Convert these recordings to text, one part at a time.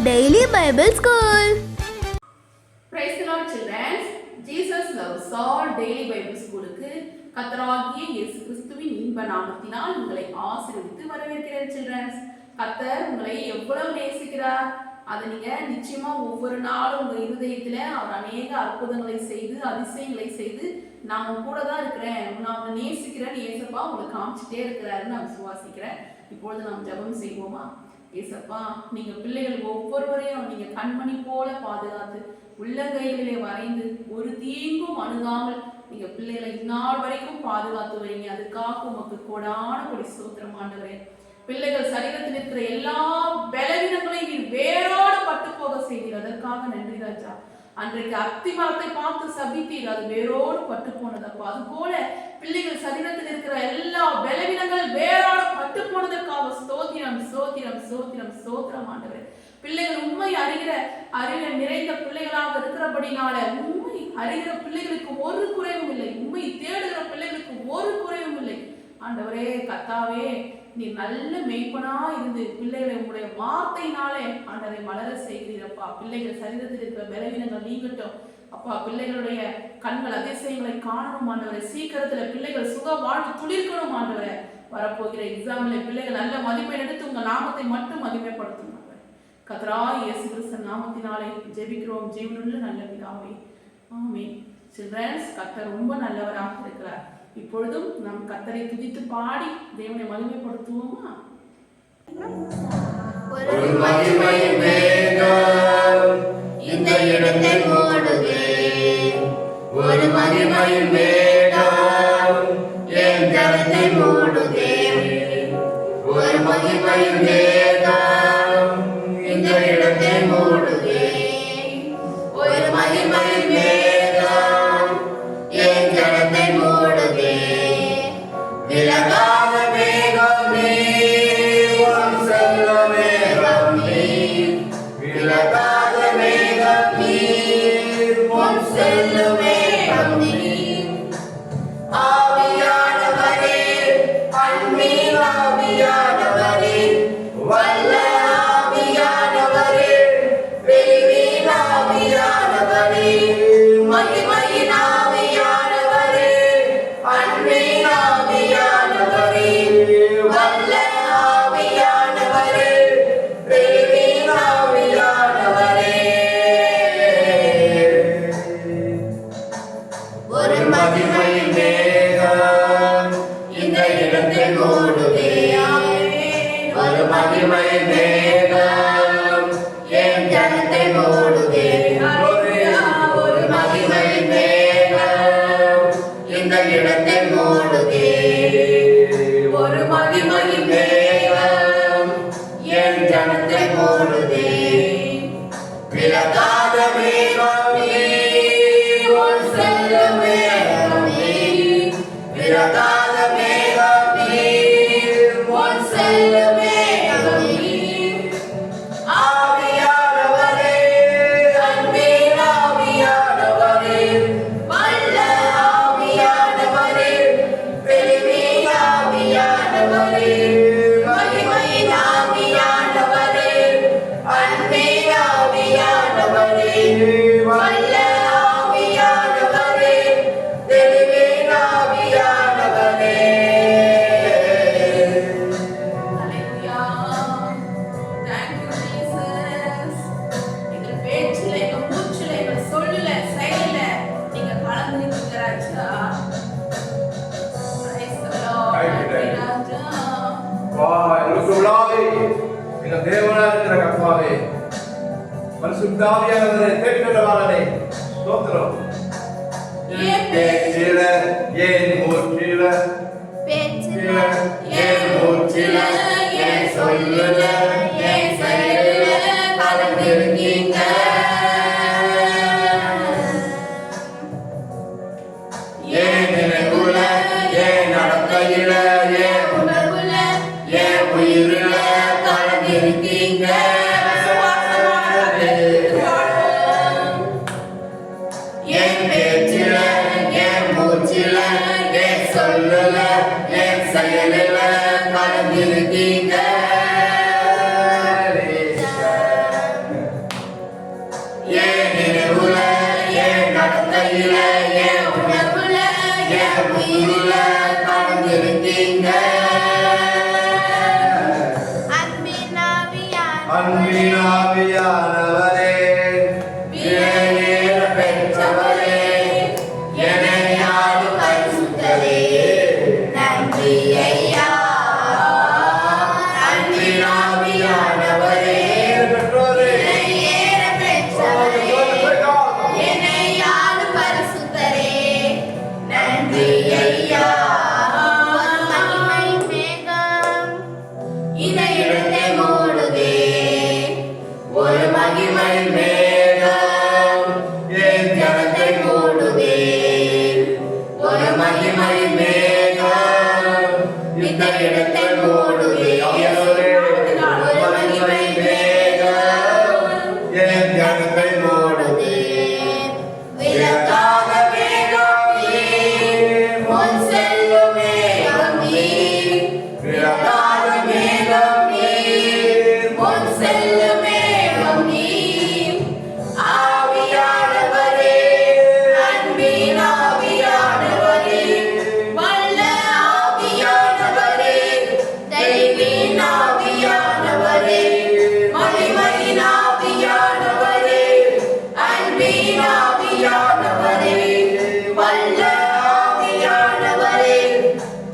Daily Bible School. Praise the Lord, children. Jesus loves all Daily Bible School-க்கு கர்த்தராகிய இயேசு கிறிஸ்துவின் இன்ப நாமத்தினால் உங்களை ஆசீர்வதித்து வரவேற்கிறேன் children. கர்த்தர் உங்களை எவ்வளவு நேசிக்கிறார் அதை நீங்க நிச்சயமா ஒவ்வொரு நாளும் உங்க இருதயத்துல அவர் அநேக அற்புதங்களை செய்து அதிசயங்களை செய்து நான் கூட தான் இருக்கிறேன், நான் உங்களை நேசிக்கிறேன், ஏசப்பா உங்களை காமிச்சிட்டே இருக்கிறாருன்னு நான் விசுவாசிக்கிறேன். இப்பொழுது நாம் ஜெபம் செய்வோமா? ஏசப்பா, நீங்க பிள்ளைகள் ஒவ்வொருவரையும் நீங்க கண்மணி போல பாதுகாத்து உள்ளங்கைகளிலே வரைந்து ஒரு தீங்கும் அணுகாமல் நீங்க பிள்ளைகளை இந்நாள் வரைக்கும் பாதுகாத்து வரீங்க. அதுக்காக உமக்கு கோடான கொடி ஸ்தோத்திரம் ஆண்டவரே. பிள்ளைகள் சரீரத்தில் இருக்கிற எல்லா பலவீனங்களையும் நீர் வேரோடு பட்டு போக செய்தீர், அதற்காக நன்றி ராஜா. அன்றைக்கு அத்தி மரத்தை பார்த்து சபித்தீர், அது வேரோடு பட்டு போனதப்பா. அது போல பிள்ளைகள் சரீரத்தில் இருக்கிற எல்லா பலவீனங்கள் வேரோடு பட்டு போனதற்காக ஸ்தோத்திரம் ஸ்தோத்திரம் ஸ்தோத்திரம் ஸ்தோத்திரம் ஆண்டவரே. பிள்ளைகள் உண்மை அறிகிற அறிவை நிறைந்த பிள்ளைகளாக இருக்கிறபடினால உண்மை அறிகிற பிள்ளைகளுக்கு ஒரு குறைவும் இல்லை, உண்மை தேடுகிற பிள்ளைகளுக்கு ஒரு குறைவும் இல்லை. ஆண்டவரே கர்த்தாவே, நீ நல்ல மெய்ப்பனா இருந்து பிள்ளைகளை உங்களுடைய வார்த்தையினாலே ஆண்டவரை மலர செய்கிறீரப்பா. பிள்ளைகள் சரீரத்தில் இருக்கிற பலவீனங்கள் நீங்கட்டும் அப்பா. பிள்ளைகளுடைய கண்கள் அதிசயங்களை காணணும் ஆண்டவரை. சீக்கிரத்துல பிள்ளைகள் சுக வாழ்வு துளிர்க்கணும் ஆண்டவரை. வரப்போகிற எக்ஸாம்ல பிள்ளைகள் நல்ல மதிப்பெண் எடுத்து உங்க நாமத்தை மட்டும் மகிமைப்படுத்தும் கர்த்தராகிய இயேசு கிறிஸ்து நாமத்தினாலே ஜெபிக்கிறோம் ஜீவனுள்ள நல்ல பிதாவே, ஆமென். சில்ட்ரன்ஸ், கர்த்தர் ரொம்ப நல்லவராக இருக்கிறார். இப்பொழுதும் நாம் கர்த்தரை துதித்து பாடி தேவனை மகிமைப்படுத்துவோமா? ஒரு மகிமையின் மேகம் இந்த இடத்தை மூடுதே, ஒரு மகிமையின் மேகம் என் ஜனத்தை மூடுதே, ஒரு மகிமையின் மேகம் இந்த இடத்தை மூடுதே, ஒரு மகிமையின் மேகம் என் ஜனத்தை மூடுதே. விலகாத மேகம் நீ, உன் செல்ல மேகம் நீ, விலகாத மேகம் நீ, உன் செல்ல மேகம் நீ. ஆவியானவரே, அன்பின் ஆவியானவரே, வல்ல ஆவியானவரே, வெளிவின் ஆவியானவரே, மகிமையின் ஆவியானவரே, அன்பின் ஆவியானவரே, வல்ல ஆவியானவரே, வெளிவின் ஆவியானவரே. ஒரு மகிமையின் மேகம் இந்த இடத்தை மூடுதே, ஒரு மகிமையின் மேகம் என் ஜனத்தை மூடுதே, ஒரு மகிமையின் மேகம் இந்த இடத்தை மூடுதே, ஒரு மகிமையின் மேகம் என் ஜனத்தை மூடுதே. விலகாத மேகம் நீ, உன் செல்ல மேகம் நீ, விலகாத மேகம் நீ, உன் செல்ல மேகம் நீ. ஆவியானவரே, அன்பின் ஆவியானவரே, வல்ல ஆவியானவரே, வெளிவின் ஆவியானவரே, மகிமையின் ஆவியானவரே, அன்பின் ஆவியானவரே, வல்ல ஆவியானவரே, வெளிவின் ஆவியானவரே. பரிசுத்தாவியானவரே, தேற்றவாளனே, ஸ்தோத்திரம். என் பேச்சில என் மூச்சில, பேச்சில என் மூச்சில, என் சொல்லுல என் செயலுல கலந்திருக்கீங்க. என் நினைவுல என் நடக்கையில என் உணர்வுல என் உயிருல கலந்திருக்கீங்க. என் பேச்சில என் மூச்சில என் சொல்லுல என் செயலுல கலந்திருக்கீங்க. அன்பின் ஆவியானவரே, விலையேற பெற்றவரே, என்னை ஆளும் பரிசுத்தரே, நன்றி ஐயா. அன்பின் ஆவியானவரே, பெற்றோரே, விலையேற பெற்றவரே, என்னை ஆளும் பரிசுத்தரே, நன்றி ஐயா. மகிமை மேகம் இந்த இடத்தை மூடுதே, ஒரு மகிமை மேகம் என் ஜனத்தை மூடுதே, ஒரு மகிமை மேகம் இந்த இடத்தை மூடுதே, ஒரு மகிமை மேகம் என் ஜனத்தை மூடுதே. விலகாத மேகம் நீர், முன் செல்லும் மேகம் நீர், விலகாத மேகம் நீர், முன் செல்லும் மேகம் நீர். ஆவியானவரே, அன்பின் ஆவியானவரே, வல்ல ஆவியானவரே, தெய்வீன் ஆவியானவரே, மகிமையின் ஆவியானவரே, அன்பின் ஆவியானவரே, வல்ல ஆவியானவரே,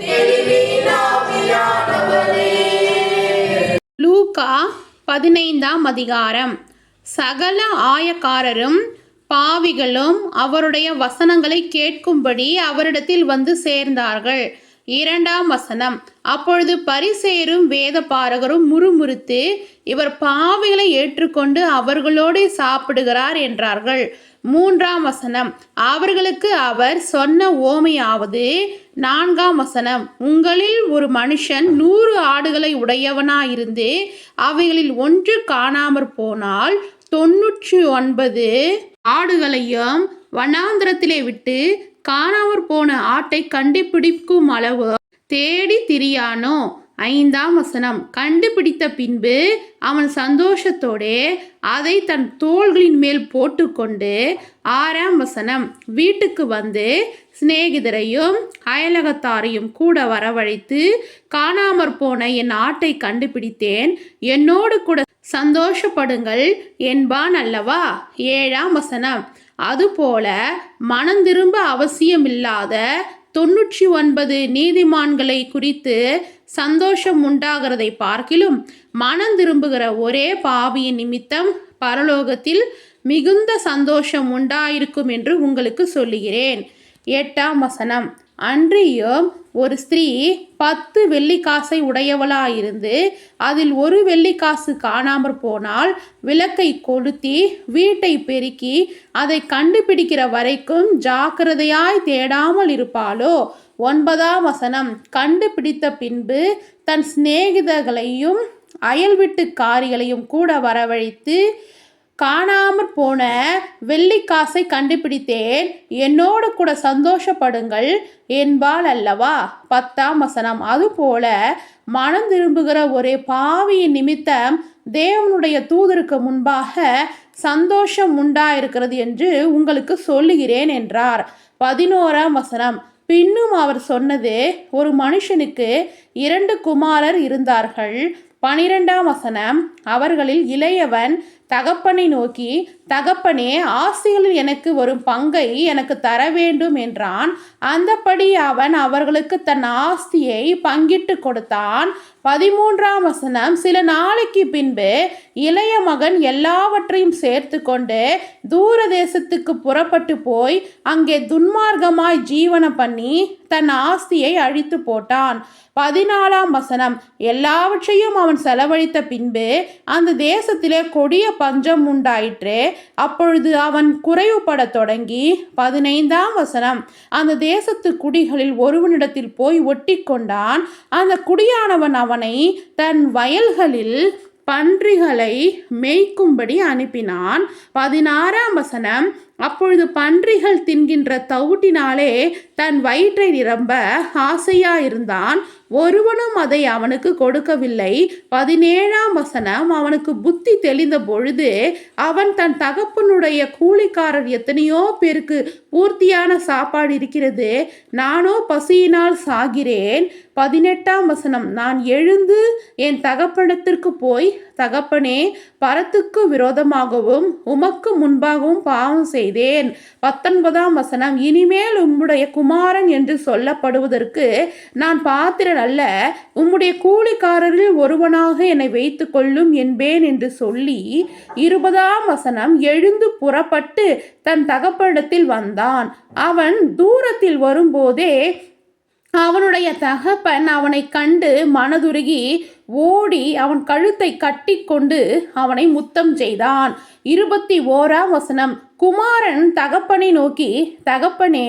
தெய்வீன் ஆவியானவரே. லூக்கா 15ஆம் அதிகாரம். சகல ஆயக்காரரும் பாவிகளும் அவருடைய வசனங்களை கேட்கும்படி அவரிடத்தில் வந்து சேர்ந்தார்கள். 2ஆம் வசனம். அப்பொழுது பரிசேயரும் வேத பாரகரும் முறுமுறுத்து, இவர் பாவிகளை ஏற்றுக்கொண்டு அவர்களோடு சாப்பிடுகிறார் என்றார்கள். 3ஆம் வசனம். அவர்களுக்கு அவர் சொன்ன ஓமையாவது. 4ஆம் வசனம். உங்களில் ஒரு மனுஷன் 100 ஆடுகளை உடையவனாயிருந்து அவைகளில் ஒன்று காணாமற் போனால் 99 ஆடுகளையும் வனாந்திரத்திலே விட்டு காணாமற் போன ஆட்டை கண்டுபிடிக்கும் அளவு தேடி திரியானோ? 5ஆம் வசனம். கண்டுபிடித்த பின்பு அவன் சந்தோஷத்தோடே அதை தன் தோள்களின் மேல் போட்டுக்கொண்டு 6ஆம் வசனம். வீட்டுக்கு வந்து சிநேகிதரையும் அயலகத்தாரையும் கூட வரவழைத்து, காணாமற் போன என் ஆட்டை கண்டுபிடித்தேன், என்னோடு கூட சந்தோஷப்படுங்கள் என்பான் அல்லவா? 7ஆம் வசனம். அதுபோல மனந்திரும்ப அவசியமில்லாத 99 நீதிமான்களை குறித்து சந்தோஷம் உண்டாகிறதை பார்க்கிலும் மனம் திரும்புகிற ஒரே பாவியின் நிமித்தம் பரலோகத்தில் மிகுந்த சந்தோஷம் உண்டாயிருக்கும் என்று உங்களுக்கு சொல்லுகிறேன். 8ஆம் வசனம். அன்றியும் ஒரு ஸ்திரீ 10 வெள்ளிக்காசை உடையவளாயிருந்து அதில் ஒரு வெள்ளிக்காசு காணாமற் போனால் விளக்கை கொளுத்தி வீட்டை பெருக்கி அதை கண்டுபிடிக்கிற வரைக்கும் ஜாக்கிரதையாய் தேடாமல் இருப்பாளோ? 9ஆம் வசனம். கண்டுபிடித்த பின்பு தன் சிநேகிதர்களையும் அயல் வீட்டுக்காரிகளையும் கூட வரவழைத்து, காணாமற் போன வெள்ளிக்காசை கண்டுபிடித்தேன், என்னோடு கூட சந்தோஷப்படுங்கள் என்பாள் அல்லவா? 10ஆம் வசனம். அதுபோல மனம் திரும்புகிற ஒரே பாவியின் நிமித்தம் தேவனுடைய தூதருக்கு முன்பாக சந்தோஷம் உண்டாயிருக்கிறது என்று உங்களுக்கு சொல்லுகிறேன் என்றார். 11ஆம் வசனம். பின்னும் அவர் சொன்னது, ஒரு மனுஷனுக்கு 2 குமாரர் இருந்தார்கள். 12ஆம் வசனம். அவர்களில் இளையவன் தகப்பனை நோக்கி, தகப்பனே, ஆசைகளில் எனக்கு வரும் பங்கை எனக்கு தர வேண்டும் என்றான். அந்தப்படி அவன் அவர்களுக்கு தன் ஆஸ்தியை பங்கிட்டு கொடுத்தான். 13ஆம் வசனம். சில நாளைக்கு பின்பு இளைய மகன் எல்லாவற்றையும் சேர்த்து கொண்டு தூர தேசத்துக்கு புறப்பட்டு போய் அங்கே துன்மார்க்கமாய் ஜீவனம் பண்ணி தன் ஆஸ்தியை அழித்து போட்டான். 14ஆம் வசனம். எல்லாவற்றையும் அவன் செலவழித்த பின்பு அந்த தேசத்திலே கொடிய பஞ்சம் உண்டாயிற்று. அப்பொழுது அவன் குறைவுபட தொடங்கி 15ஆம் வசனம். அந்த தேசத்து குடிகளில் ஒருவனிடத்தில் போய் ஒட்டி கொண்டான். அந்த குடியானவன் அவனை தன் வயல்களில் பன்றிகளை மேய்க்கும்படி அனுப்பினான். 16ஆம் வசனம். அப்பொழுது பன்றிகள் தின்கின்ற தவிட்டினாலே தன் வயிற்றை நிரம்ப ஆசையாயிருந்தான். ஒருவனும் அதை அவனுக்கு கொடுக்கவில்லை. 17ஆம் வசனம். அவனுக்கு புத்தி தெளிந்த பொழுது அவன் தன் தகப்பனுடைய கூலிக்காரர் எத்தனையோ பேருக்கு பூர்த்தியான சாப்பாடு இருக்கிறது, நானோ பசியினால் சாகிறேன். 18ஆம் வசனம். நான் எழுந்து என் தகப்பனிடத்திற்கு போய் தகப்பனே, பரத்துக்கு விரோதமாகவும் உமக்கு முன்பாகவும் பாவம் செய்தேன். 19ஆம் வசனம், இனிமேல் உம்முடைய குமாரன் என்று சொல்லப்படுவதற்கு நான் பாத்திரன் அல்ல, உம்முடைய கூலிக்காரரில் ஒருவனாக என்னை வைத்து கொள்ளும் என்பேன் என்று சொல்லி 20ஆம் வசனம், எழுந்து புறப்பட்டு தன் தகப்பனிடத்தில் வந்தான். அவன் தூரத்தில் வரும்போதே அவனுடைய தகப்பன் அவனை கண்டு மனதுருகி ஓடி அவன் கழுத்தை கட்டி கொண்டு அவனை முத்தம் செய்தான். 21ஆம் வசனம், குமாரன் தகப்பனை நோக்கி, தகப்பனே,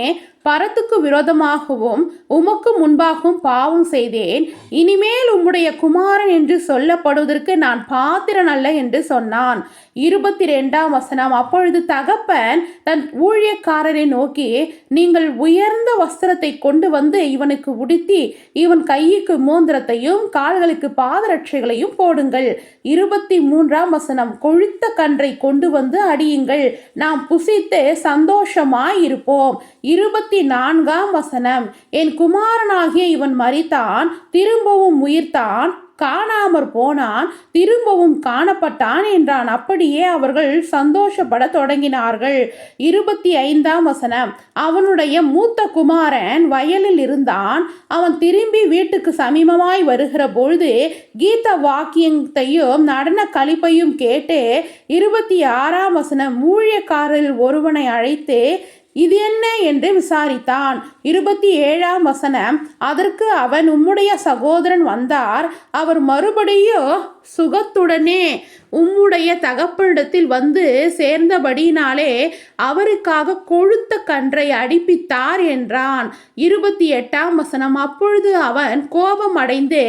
பரத்துக்கு விரோதமாகவும் உமக்கு முன்பாகவும் பாவம் செய்தேன், இனிமேல் உம்முடைய குமாரன் என்று சொல்லப்படுவதற்கு நான் பாத்திரன் அல்ல என்று சொன்னான். 22ஆம் வசனம், அப்பொழுது தகப்பன் தன் ஊழியக்காரரை நோக்கி, நீங்கள் உயர்ந்த வஸ்திரத்தை கொண்டு வந்து இவனுக்கு உடுத்தி இவன் கைக்கு மோந்திரத்தையும் கால்களுக்கு பாதரட்சைகளையும் போடுங்கள். 23ஆம் வசனம், கொழுத்த கன்றை கொண்டு வந்து அடியுங்கள், நாம் புசித்து சந்தோஷமாயிருப்போம். 24ஆம் வசனம், என் குமாரனாகிய இவன் மரித்தான், திரும்பவும் உயிர்த்தான், காணாமற் போனான், திரும்பவும் காணப்பட்டான் என்றான். அப்படியே அவர்கள் சந்தோஷப்பட தொடங்கினார்கள். 25ஆம் வசனம், அவனுடைய மூத்த குமாரன் வயலில் இருந்தான். அவன் திரும்பி வீட்டுக்கு சமீபமாய் வருகிற பொழுது கீத வாக்கியத்தையும் நடன களிப்பையும் கேட்டு 26ஆம் வசனம், ஊழியக்காரரில் ஒருவனை அழைத்து இது என்ன என்று விசாரித்தான். 27ஆம் வசனம், அதற்கு அவன், உம்முடைய சகோதரன் வந்தார், அவர் மறுபடியும் சுகத்துடனே உம்முடைய தகப்பனிடத்தில் வந்து சேர்ந்தபடியினாலே அவருக்காக கொழுத்த கன்றை அடிப்பித்தார் என்றான். 28ஆம் வசனம், அப்பொழுது அவன் கோபம் அடைந்து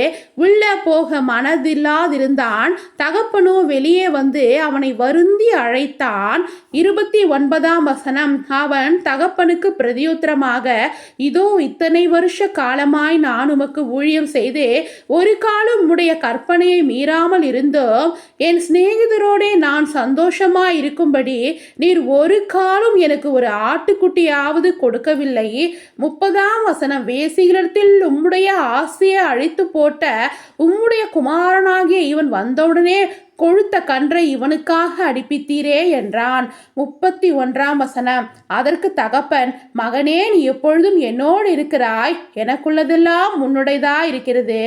உள்ளே போக மனதில்லாதிருந்தான். தகப்பனோ வெளியே வந்து அவனை வருந்தி அழைத்தான். 29ஆம் வசனம், அவன் தகப்பனுக்கு பிரதியுத்தரமாக, இதோ இத்தனை வருஷ காலமாய் நான் உமக்கு ஊழியம் செய்து ஒரு காலம் உம்முடைய கற்பனையை மீறாமல் இருந்தோம். என் சிநேகிதரோடே நான் சந்தோஷமாய் இருக்கும்படி நீர் ஒரு காலம் எனக்கு ஒரு ஆட்டுக்குட்டியாவது கொடுக்கவில்லை. 30ஆம் வசனம், வேசிகளிடத்தில் உம்முடைய ஆசையை அழித்து போட்ட உம்முடைய குமாரனாகிய இவன் வந்தவுடனே கொழுத்த கன்றை இவனுக்காக அடிப்பித்தீரே என்றான். 31ஆம் வசனம், அதற்கு தகப்பன், மகனே, நீ எப்பொழுதும் என்னோடு இருக்கிறாய், எனக்குள்ளதெல்லாம் உன்னுடையதாய் இருக்கிறது.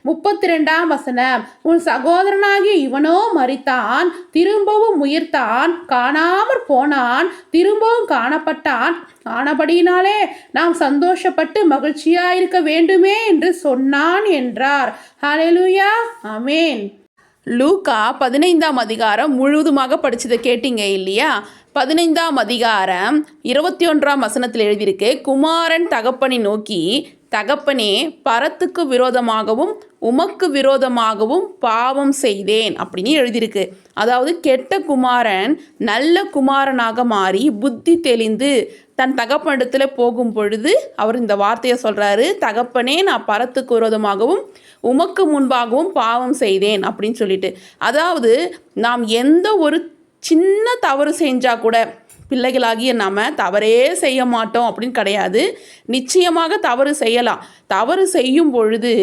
32ஆம் வசனம், உன் சகோதரனாகிய இவனோ மரித்தான், திரும்பவும் உயிர்த்தான், காணாமற் போனான், திரும்பவும் காணப்பட்டான், ஆனபடியினாலே நாம் சந்தோஷப்பட்டு மகிழ்ச்சியாயிருக்க வேண்டுமே என்று சொன்னான் என்றார். ஹல்லேலூயா, ஆமென். லூக்கா 15ஆம் அதிகாரம் முழுவதுமாக படிச்சதை கேட்டீங்க இல்லையா? 15ஆம் அதிகாரம் 21ஆம் வசனத்தில் எழுதியிருக்கு, குமாரன் தகப்பனை நோக்கி, தகப்பனே, பரத்துக்கு விரோதமாகவும் உமக்கு விரோதமாகவும் பாவம் செய்தேன் அப்படின்னு எழுதியிருக்கு. அதாவது கெட்ட குமாரன் நல்ல குமாரனாக மாறி புத்தி தெளிந்து தன் தகப்பனிடத்தில் போகும் பொழுது அவர் இந்த வார்த்தையை சொல்கிறாரு, தகப்பனே, நான் பரத்துக்கு விரோதமாகவும் உமக்கு முன்பாகவும் பாவம் செய்தேன் அப்படின்னு சொல்லிட்டு. அதாவது நாம் எந்த ஒரு சின்ன தவறு செஞ்சால் கூட பிள்ளைகளாகிய நம்ம தவறே செய்ய மாட்டோம் அப்படின்னு கிடையாது. நிச்சயமாக தவறு செய்யலாம். தவறு செய்யும் பொழுது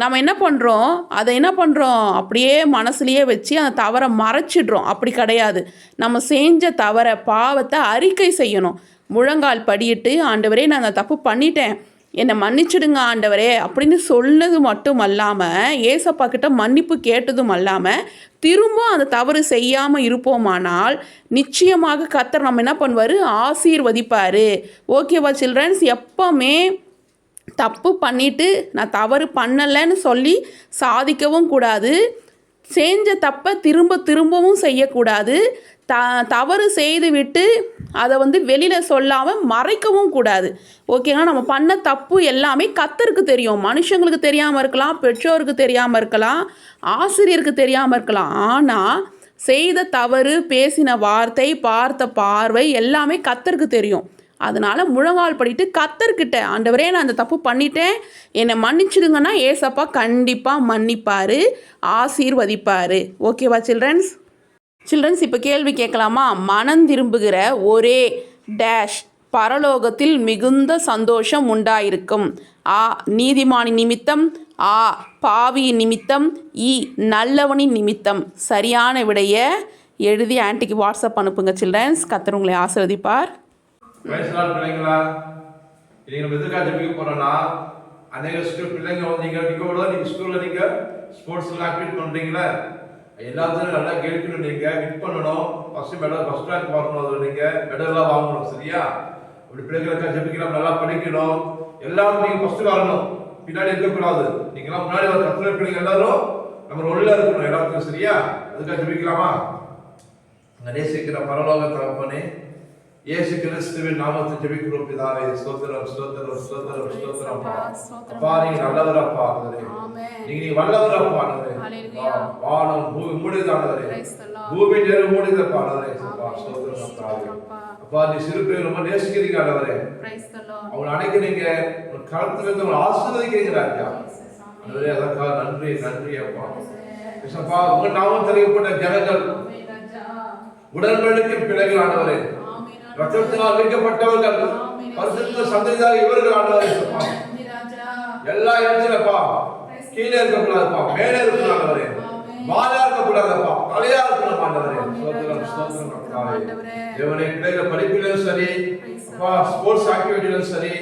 நம்ம என்ன பண்ணுறோம், அப்படியே மனசுலையே வச்சு அந்த தவறை மறைச்சிடுறோம். அப்படி கிடையாது. நம்ம செஞ்ச தவறை, பாவத்தை அறிக்கை செய்யணும். முழங்கால் படியிட்டு, ஆண்டவரே, நான் அந்த தப்பு பண்ணிட்டேன், என்னை மன்னிச்சிடுங்க ஆண்டவரே அப்படின்னு சொன்னது மட்டும் அல்லாமல், ஏசப்பா கிட்ட மன்னிப்பு கேட்டதும் அல்லாமல், திரும்ப அந்த தவறு செய்யாமல் இருப்போமானால் நிச்சயமாக கர்த்தர் நம்ம என்ன பண்ணுவார், ஆசீர்வதிப்பார். ஓகேவா சில்ட்ரன்ஸ்? எப்போவுமே தப்பு பண்ணிவிட்டு நான் தவறு பண்ணலைன்னு சொல்லி சாதிக்கவும் கூடாது. செஞ்ச தப்பை திரும்பவும் செய்யக்கூடாது. தவறு செய்து விட்டு அதை வெளியில் சொல்லாமல் மறைக்கவும் கூடாது. ஓகேங்களா? நம்ம பண்ண தப்பு எல்லாமே கர்த்தருக்கு தெரியும். மனுஷங்களுக்கு தெரியாமல் இருக்கலாம், பெற்றோருக்கு தெரியாமல் இருக்கலாம், ஆசிரியருக்கு தெரியாமல் இருக்கலாம். ஆனால் செய்த தவறு, பேசின வார்த்தை, பார்த்த பார்வை எல்லாமே கர்த்தருக்கு தெரியும். அதனால் முழங்கால் படிட்டு கர்த்தர்கிட்ட, ஆண்டவரே, நான் அந்த தப்பு பண்ணிட்டேன், என்னை மன்னிச்சிடுங்கன்னா ஏசப்பா கண்டிப்பாக மன்னிப்பார், ஆசீர்வதிப்பார். ஓகேவா சில்ட்ரன்ஸ்? இப்போ கேள்வி கேட்கலாமா? மனம் திரும்புகிற ஒரே டேஷ் பரலோகத்தில் மிகுந்த சந்தோஷம் உண்டாயிருக்கும். ஆ நீதிமானின் நிமித்தம், ஆ பாவியின் நிமித்தம், இ நல்லவனின் நிமித்தம். சரியான விடையை எழுதி ஆன்ட்டிக்கு வாட்ஸ்அப் அனுப்புங்க சில்ட்ரன்ஸ். கர்த்தர் உங்களை ஆசீர்வதிப்பார். பிள்ளைங்களா, இன்னைக்கு நம்ம எதுக்காக ஜெபிக்க போறோம்னா, அநேக பிள்ளைங்க வந்து நீங்க ஸ்கூல்ல நீங்க ஸ்போர்ட்ஸ்ல ஆக்டிவிட்டி பண்றீங்களா, எல்லாத்தையும் நல்லா கேட்கணும், நீங்க வின் பண்ணணும், ஃபர்ஸ்ட் ரேங்க் வரணும், அதில் நீங்க மெடல்லாம் வாங்கணும். சரியா? அப்படி பிள்ளைங்களுக்காக ஜெபிக்கலாம், நல்லா படிக்கணும், எல்லாரும் நீங்க ஃபர்ஸ்ட் வரணும், பின்னாடி இருக்கக்கூடாது. நீங்களாம் முன்னாடி ஒரு கத்துற பிள்ளைங்க எல்லாரும் நம்ம உள்ள இருக்கணும் எல்லாத்துக்கும். சரியா? அதுக்காக ஜெபிக்கலாமா? நேசிக்கிற பரலோக தகப்பனே, இயேசு கிறிஸ்துவின் நாமத்தை ஜெபிக்கிறோம் பிதாவே. ஸ்தோத்திரம் ஸ்தோத்திரம் ஸ்தோத்திரம் ஸ்தோத்திரம். அப்பா நீங்க நல்லவரப்பா, நீங்க வல்லவரப்பா. வானம் பூமி மூடிதானவரே, பூமி நேரு மூடிதப்பா. ஸ்தோத்திரம் அப்பா, நீ சிறு பிள்ளை ரொம்ப நேசிக்கிறீங்க ஆண்டவரே, அவங்களை அணைக்கிறீங்க, கருத்து வைத்து அவங்களை ஆசீர்வதிக்கிறீங்க ராஜா. அதற்காக நன்றி நன்றி அப்பா. உங்க நாமம் தெரிவிக்கப்பட்ட ஜனங்கள், உடன்படிக்கை பிள்ளைகள் ஆண்டவரே, ரத்தத்தினால் மீட்கப்பட்டவர்கள், பரிசுத்த சந்ததியாக இவர்கள் ஆண்டவரே. எல்லா இடத்துலப்பா கீழே இருக்கக்கூடாதுப்பா, மேலே இருக்கக்கூடாது, வாழா இருக்கக்கூடாதுப்பா, தலையா இருக்கணும் ஆண்டவரே. ஸ்தோத்திரம் ஸ்தோத்திரம் தேவனே. பிள்ளைகள் படிப்பிலும் சரி, அப்பா ஸ்போர்ட்ஸ் ஆக்டிவிட்டிலும் சரி,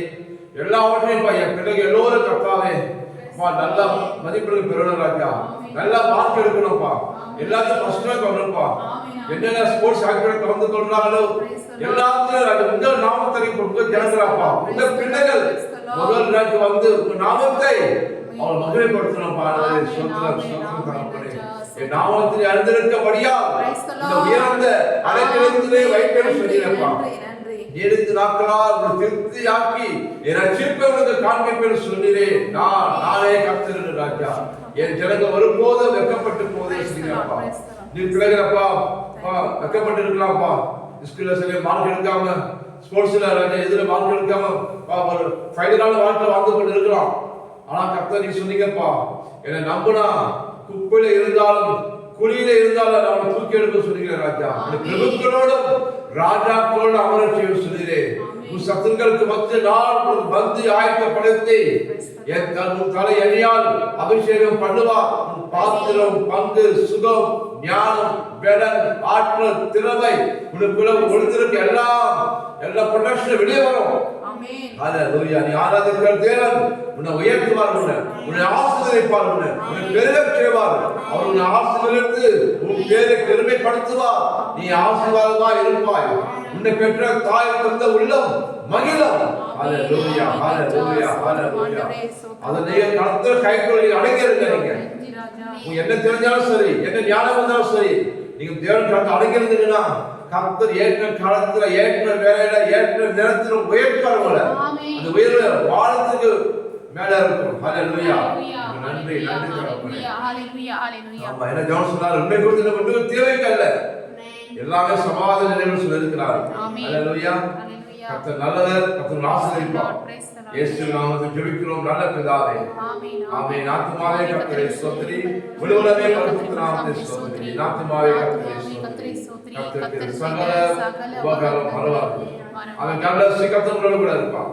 எல்லாவற்றையும் என் பிள்ளைகள் எல்லோரும் கர்த்தாவே நல்ல மதிப்பெண்கள் பெறணும் ராஜா, நல்ல மார்க் எடுக்கணும்ப்பா, எல்லாத்தையும் ஃபர்ஸ்ட் ரேங்க் வரணும்ப்பா. என்னென்ன ஸ்போர்ட்ஸ் ஆக்டிவிட்டி கலந்து கொள்றாங்களோ எல்லாத்தையும் உங்க நாமத்தை உங்க ஜனங்களாப்பா, உங்க பிள்ளைகள் முதல் ரேங்க் வந்து உங்க நாமத்தை அவள் மகிமைப்படுத்தணும்ப்பா. ஸ்தோத்திரம் ஸ்தோத்திரம் தகப்பனே. என் நாமத்தை அறிந்திருக்கபடியா இந்த உயர்ந்த அலைகளிலே வைப்பேன் சொல்லினப்பா. 7 நாட்களால் திருப்தியாக்கி என் ரட்சிப்பை உனக்கு காண்பிப்பேன் சொல்லினே. நானே கர்த்தர் ராஜா. என் ஜனங்கள் ஒருபோதும் வெட்கப்பட்டு போதே சொல்லினப்பா. நீ பிள்ளைகளப்பா வெட்கப்பட்டு இருக்கலாம்ப்பா, ஸ்கூல்ல சரியா மார்க் எடுக்காம, ஸ்போர்ட்ஸ்ல எதுல மார்க் எடுக்காம ஒரு ஃபைனலான வாழ்க்கையில வாழ்ந்து கொண்டு இருக்கலாம். ஆனா கர்த்தர் நீ சொன்னீங்கப்பா, என்னை நம்புனா குப்பையில இருந்தாலும் குழியில இருந்தாலும் அவனை தூக்கி எடுக்க சொன்னீங்க ராஜா. பிரபுக்களோடும் ராஜாக்களோடு அமர செய்ய சொல்கிறேன். உன் சத்துருக்களுக்கு மத்தியில் நான் வந்து ஆயத்தப்படுத்தி என் தலை எண்ணியால் அபிஷேகம் பண்ணுவார். பாத்திரம் பங்கு சுகம் ஞானம் பலன் ஆற்றல் திறமை உனக்குள்ள ஒளிந்திருக்க எல்லா ப்ரொடக்ஷன் வெளியே வரும். ஹalleluya. நீ ஆராதிக்கிற தேவன் உன்னை உயர்த்துவார், உன்னை ஆசீர்வதிப்பார், உன்னை பெருகச் செய்வார். அவர் உன்னை ஆசீர்வதித்து உன் பேரை பெருமைப்படுத்துவார். நீ ஆசீர்வாதமாய் இருப்பாய். உன்னை பெற்ற தாய் தந்த உள்ளம் மகிழும். ஹalleluya ஹalleluya ஹalleluya. அதை நீங்க கர்த்தர் கைக்குள்ள அடங்கிருங்க. நீங்க என்ன தெரிஞ்சாலும் சரி, என்ன ஞானம் வந்தாலும் சரி, நீங்க தேவன் கருத்து அடங்கிருந்தீங்கன்னா கர்த்தர் ஏற்ற காலத்துல ஏற்ற வேலையில ஏற்ற நேரத்தில் உயர்த்துவார். அந்த உயர்வு வானத்துக்கு மேல இருக்கும். ஹalleluya. நன்றி நன்றி தகப்பனே. ஹalleluya ஹalleluya. ஆமா, என்ன ஜெபம் சொன்னார், உன்னை குறித்து நமக்கு தேவையில்லை, எல்லாமே சமாதான நிலையில் சொல்லியிருக்கிறார். ஹalleluya. கர்த்தர் நல்லவர், கர்த்தர் ஆசீர்வதிப்பார். இயேசுவின் நாமத்தில் ஜெபிக்கிறோம் நல்ல பிதாவே. ஆமென் ஆமென். ஆத்துமாவே கர்த்தரை ஸ்தோத்திரி, முழுவதுமே பரிசுத்த நாமத்தை ஸ்தோத்திரி. ஆத்துமாவே கர்த்தரை ஸ்தோத்திரி. கர்த்தருக்கு சகல உபகாரம் பரவாயில்லை. அவன் கர்த்தர் கூட இருப்பான்.